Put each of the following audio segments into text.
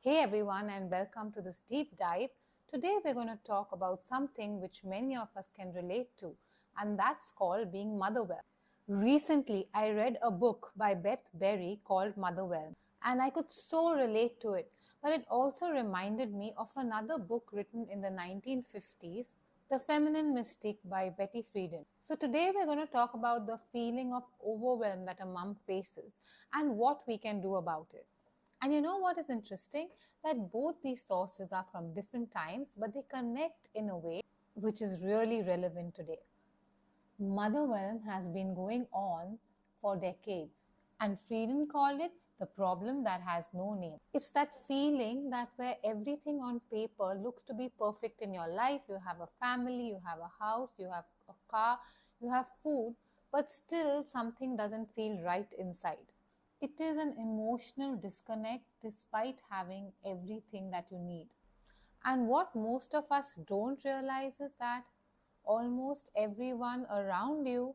Hey everyone, and welcome to this deep dive. Today we're going to talk about something which many of us can relate to, and that's called being motherwhelmed. Recently, I read a book by Beth Berry called Motherwhelmed, and I could so relate to it. But it also reminded me of another book written in the 1950s, The Feminine Mystique by Betty Friedan. So today we're going to talk about the feeling of overwhelm that a mom faces and what we can do about it. And you know what is interesting? That both these sources are from different times, but they connect in a way which is really relevant today. Motherwhelm has been going on for decades, and Frieden called it the problem that has no name. It's that feeling that where everything on paper looks to be perfect in your life. You have a family, you have a house, you have a car, you have food, but still something doesn't feel right inside. It is an emotional disconnect despite having everything that you need. And what most of us don't realize is that almost everyone around you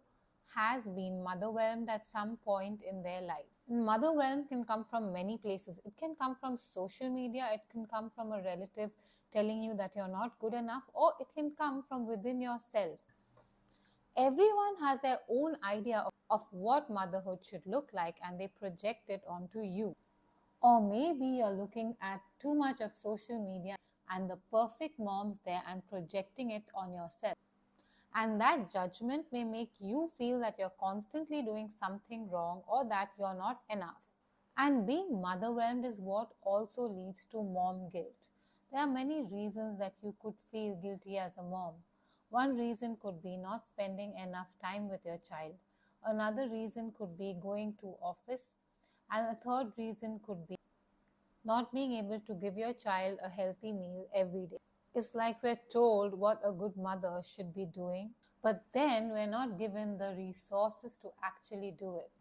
has been motherwhelmed at some point in their life. And motherwhelm can come from many places. It can come from social media, it can come from a relative telling you that you're not good enough, or it can come from within yourself. Everyone has their own idea of what motherhood should look like, and they project it onto you. Or maybe you're looking at too much of social media and the perfect moms there and projecting it on yourself. And that judgment may make you feel that you're constantly doing something wrong or that you're not enough. And being motherwhelmed is what also leads to mom guilt. There are many reasons that you could feel guilty as a mom. One reason could be not spending enough time with your child. Another reason could be going to office. And a third reason could be not being able to give your child a healthy meal every day. It's like we're told what a good mother should be doing, but then we're not given the resources to actually do it.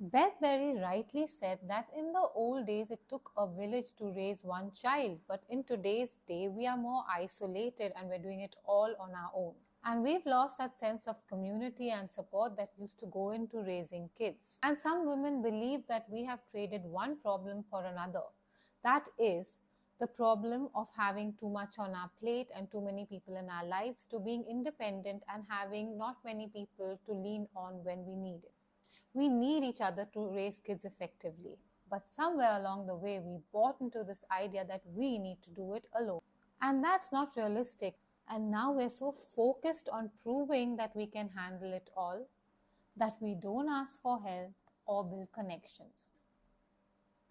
Beth Berry rightly said that in the old days it took a village to raise one child, but in today's day we are more isolated and we're doing it all on our own. And we've lost that sense of community and support that used to go into raising kids. And some women believe that we have traded one problem for another. That is the problem of having too much on our plate and too many people in our lives, to being independent and having not many people to lean on when we need it. We need each other to raise kids effectively. But somewhere along the way, we bought into this idea that we need to do it alone. And that's not realistic. And now we're so focused on proving that we can handle it all that we don't ask for help or build connections.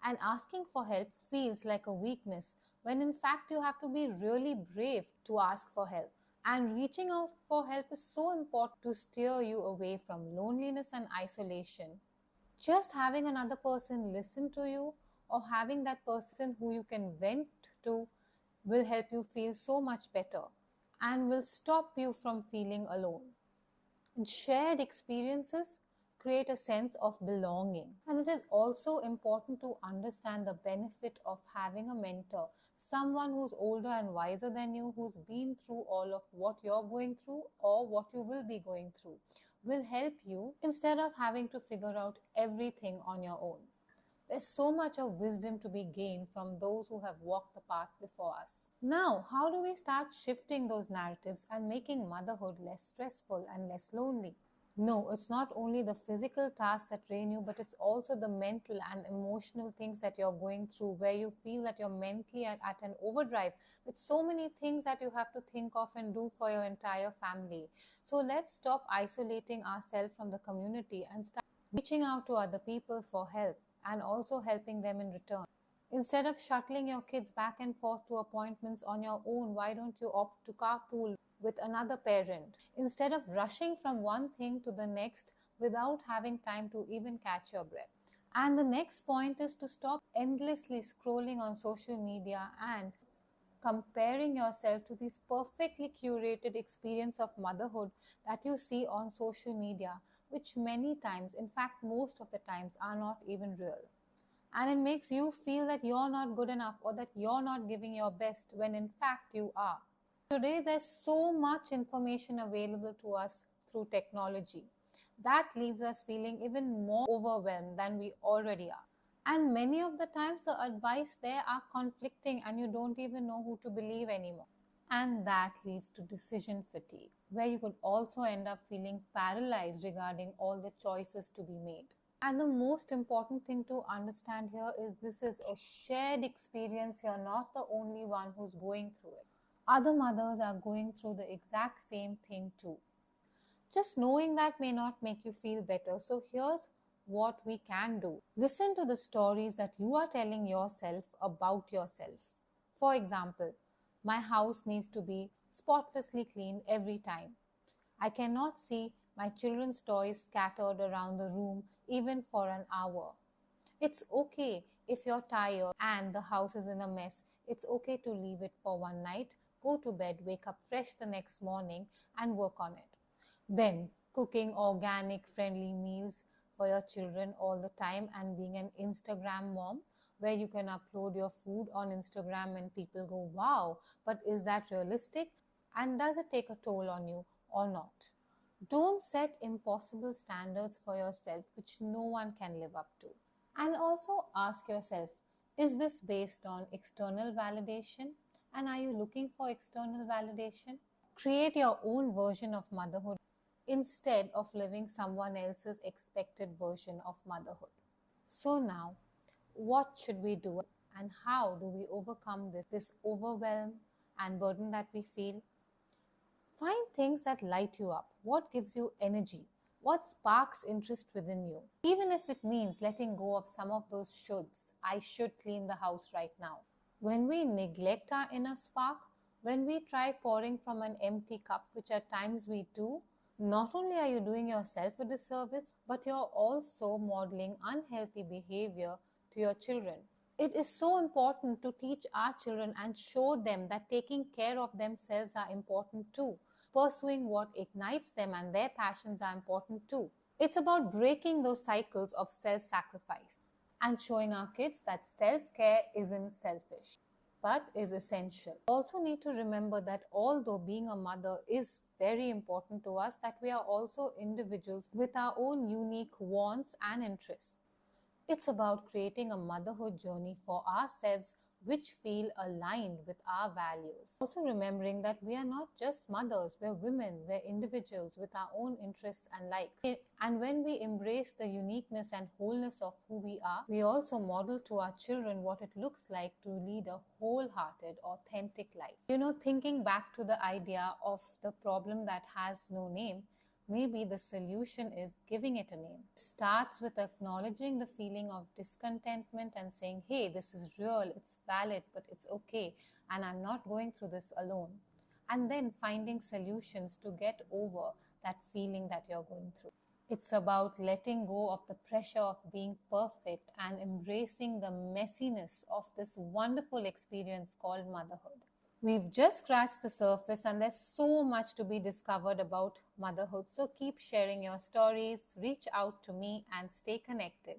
And asking for help feels like a weakness when in fact you have to be really brave to ask for help. And reaching out for help is so important to steer you away from loneliness and isolation. Just having another person listen to you, or having that person who you can vent to, will help you feel so much better and will stop you from feeling alone. And shared experiences create a sense of belonging. And it is also important to understand the benefit of having a mentor, someone who's older and wiser than you, who's been through all of what you're going through or what you will be going through, will help you instead of having to figure out everything on your own. There's so much of wisdom to be gained from those who have walked the path before us. Now, how do we start shifting those narratives and making motherhood less stressful and less lonely? No, it's not only the physical tasks that drain you, but it's also the mental and emotional things that you're going through, where you feel that you're mentally at an overdrive with so many things that you have to think of and do for your entire family. So let's stop isolating ourselves from the community and start reaching out to other people for help and also helping them in return. Instead of shuttling your kids back and forth to appointments on your own, why don't you opt to carpool with another parent? Instead of rushing from one thing to the next without having time to even catch your breath. And the next point is to stop endlessly scrolling on social media and comparing yourself to this perfectly curated experience of motherhood that you see on social media, which many times, in fact most of the times, are not even real. And it makes you feel that you're not good enough or that you're not giving your best when in fact you are. Today there's so much information available to us through technology that leaves us feeling even more overwhelmed than we already are. And many of the times the advice there are conflicting and you don't even know who to believe anymore. And that leads to decision fatigue, where you could also end up feeling paralyzed regarding all the choices to be made. And the most important thing to understand here is this is a shared experience. You're not the only one who's going through it. Other mothers are going through the exact same thing too. Just knowing that may not make you feel better. So here's what we can do. Listen to the stories that you are telling yourself about yourself. For example, my house needs to be spotlessly clean every time. I cannot see my children's toys scattered around the room even for an hour. It's okay if you're tired and the house is in a mess. It's okay to leave it for one night, go to bed, wake up fresh the next morning, and work on it. Then, cooking organic, friendly meals for your children all the time and being an Instagram mom where you can upload your food on Instagram and people go, wow, but is that realistic? And does it take a toll on you or not? Don't set impossible standards for yourself which no one can live up to. And also ask yourself, is this based on external validation? And are you looking for external validation? Create your own version of motherhood instead of living someone else's expected version of motherhood. So now, what should we do and how do we overcome this overwhelm and burden that we feel? Find things that light you up. What gives you energy? What sparks interest within you? Even if it means letting go of some of those shoulds. I should clean the house right now. When we neglect our inner spark, when we try pouring from an empty cup, which at times we do, not only are you doing yourself a disservice, but you're also modeling unhealthy behavior to your children. It is so important to teach our children and show them that taking care of themselves are important too. Pursuing what ignites them and their passions are important too. It's about breaking those cycles of self-sacrifice and showing our kids that self-care isn't selfish, but is essential. We also need to remember that although being a mother is very important to us, that we are also individuals with our own unique wants and interests. It's about creating a motherhood journey for ourselves which feel aligned with our values. Also remembering that we are not just mothers, we're women, we're individuals with our own interests and likes. And when we embrace the uniqueness and wholeness of who we are, we also model to our children what it looks like to lead a wholehearted, authentic life. Thinking back to the idea of the problem that has no name, maybe the solution is giving it a name. It starts with acknowledging the feeling of discontentment and saying, hey, this is real, it's valid, but it's okay, and I'm not going through this alone. And then finding solutions to get over that feeling that you're going through. It's about letting go of the pressure of being perfect and embracing the messiness of this wonderful experience called motherhood. We've just scratched the surface and there's so much to be discovered about motherhood. So keep sharing your stories, reach out to me and stay connected.